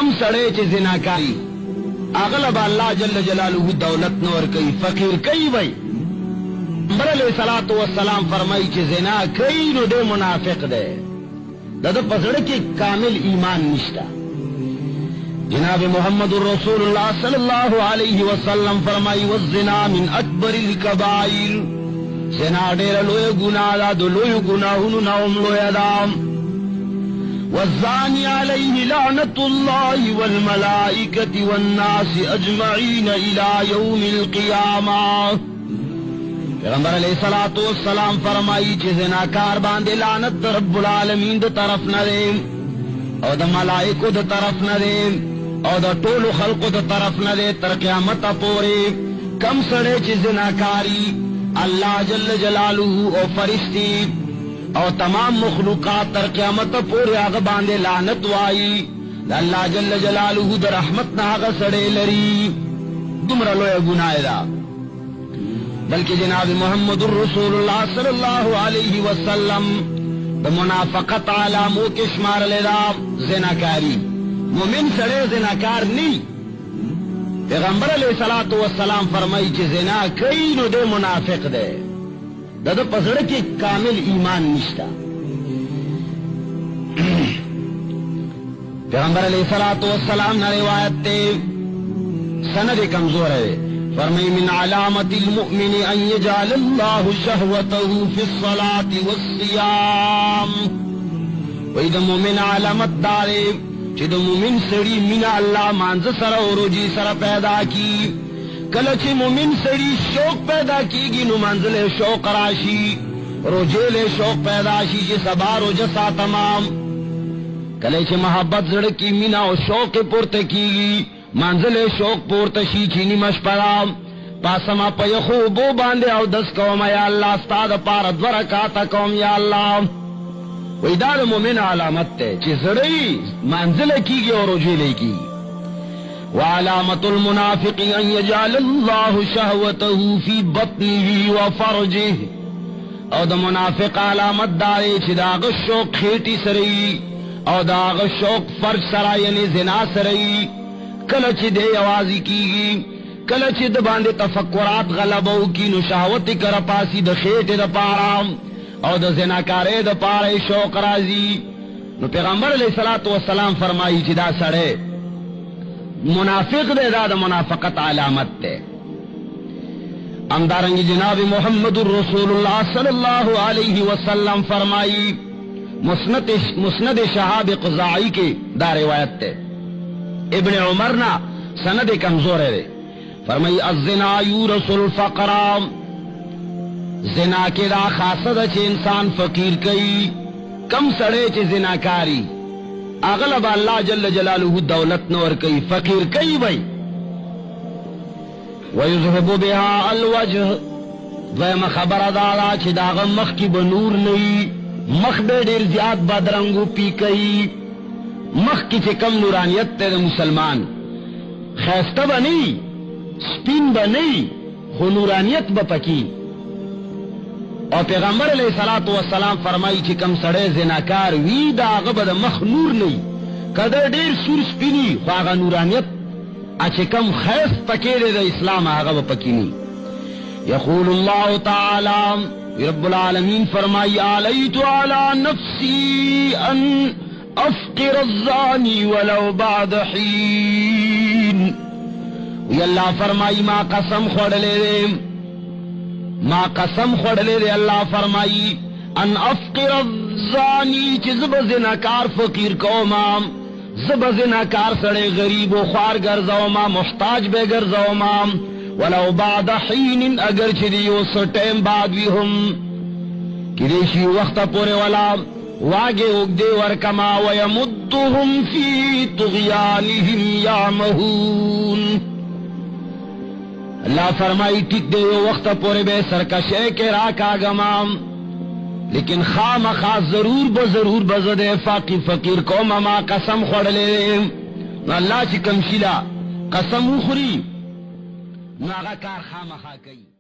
کم سڑے چی زناکاری اغلب اللہ جل جلالہ دولت نور کئی فقیر کئی بھئی پیغمبر علیہ السلام فرمائی چی زنا کئی نو دے منافق دے دا پسڑ کی کامل ایمان نشتا. جناب محمد الرسول اللہ صلی اللہ علیہ وسلم فرمائی والزنا من اکبر الکبائر زنا دیر لوی گناہ دا دو لوی گناہن نوم لوی دام والزانی علیہ لعنت اللہ والملائکت والناس اجمعین الى یوم القیامہ. پیغمبر علیہ السلام فرمائی چی زناکار باندے لعنت رب العالمین دا طرف ندیم او دا ملائکو دا طرف ندیم او دا طول خلق دا طرف ندے تر قیامت پورے. کم سڑے چی زناکاری اللہ جل جلالہ او فرشتی او تمام مخلوقات تر قیامت پورے آغا باندے لعنت وائی دا اللہ جل جلالہ دا رحمت نا آغا سڑے لری دمرا لویا گناہ دا. بلکہ جناب محمد الرسول اللہ صلی اللہ علیہ وسلم دا منافقت علامو کے شمار لیدا زناکاری. مومن سڑے زناکار نہیں. پیغمبر علیہ السلام فرمائی چی زنا کئی نو دے منافق دے دا پسڑ کی کامل ایمان نشتا. پیغمبر علیہ السلام نا روایت تے سند کمزور ہے فرمائی من علامت المؤمن ان یجعل اللہ شہوته فی الصلاة والصیام. وی دا مومن علامت دارے چی دا مومن سڑی من اللہ مانز سر و روجی سر پیدا کی. کلچ مومن سڑی شوق پیدا کی گی نو منزل شوق راشی روجیل شوق پیدا شی چی سبا روجسا تمام. کلچ محبت زڑکی مینا و شوق پورت کی گی منزل شوق پورت شی چینی مشپرام پاسما پی خوبو باندے او دس قوم یا اللہ استاد پارد ورکاتا قوم یا اللہ. ویدار مومن علامت تے چی زڑی منزل کی گی اور روجیلے کی. وعلامت المنافق ان یجعل اللہ شہوته فی بطنه وفرجه. او دا منافق علامت دارے چی داغ شوق خیٹی سرئی او داغ شوق فرج سرا یعنی زنا سرئی. کلچ دے آوازی کی گی کلچ دا باندے تفکرات غلبو کی نو شہوتی کر پاسی دا خیٹ دا پارام او دا زناکارے دا پارے شوق رازی. نو پیغمبر علیہ السلام فرمائی چی دا سڑے منافق دے دا منافقت علامت تے. امدارنگی جناب محمد الرسول اللہ صلی اللہ علیہ وسلم فرمائی مسند شہاب قضائی کے دا روایت تے ابن عمر نا سند کمزور ہے فرمائی الزنا یورث الفقر. زنا کے دا خاصد چے انسان فقیر کئی. کم سڑے چے زناکاری اغلب اللہ جل جلالہ دولت نور کئی فقیر کئی بھئی. ویذہب بها الوجہ ویم خبر دادا چے داغ مخ کی بنور نئی مخ بے دیر زیاد بدرنگو پی کئی. مخ کی چے کم نورانیت تے مسلمان خیستہ با نہیں سپین با نہیں خو نورانیت با پکی. اور پیغمبر علیہ السلام فرمائی چی کم سڑے زناکار وی دا آغا دا مخ نور نہیں کدر دیر سور سپینی خو آغا نورانیت اچھے کم خیست پکے دے دا اسلام آغا با پکی نہیں. یقول اللہ تعالی رب العالمین فرمائی علیت علی نفسی ان افقر الزانی ولو بعد حین. وی اللہ فرمائی ما قسم خوڑلے دے ما قسم خوڑلے دے اللہ فرمائی ان افقر الزانی چی زب زناکار فقیر قوما زب زناکار سڑے غریب و خوار گرزاو ما محتاج بے گرزاو ما ولو بعد حین اگر چی دیو سٹیم بعد بھی ہم کریشی وقت پورے والا واگے اگدے ورکما ویمدہم فی طغیانہم یعمہون. اللہ فرمائی ٹک دے وقت پورے بے سرکشے کے راکا گمام لیکن خام خاص ضرور بضرور بزدے فاقی فقیر قوم ما قسم خوڑ لے اللہ چی کم شلا قسم اخری ناغا کار خام خا کئی.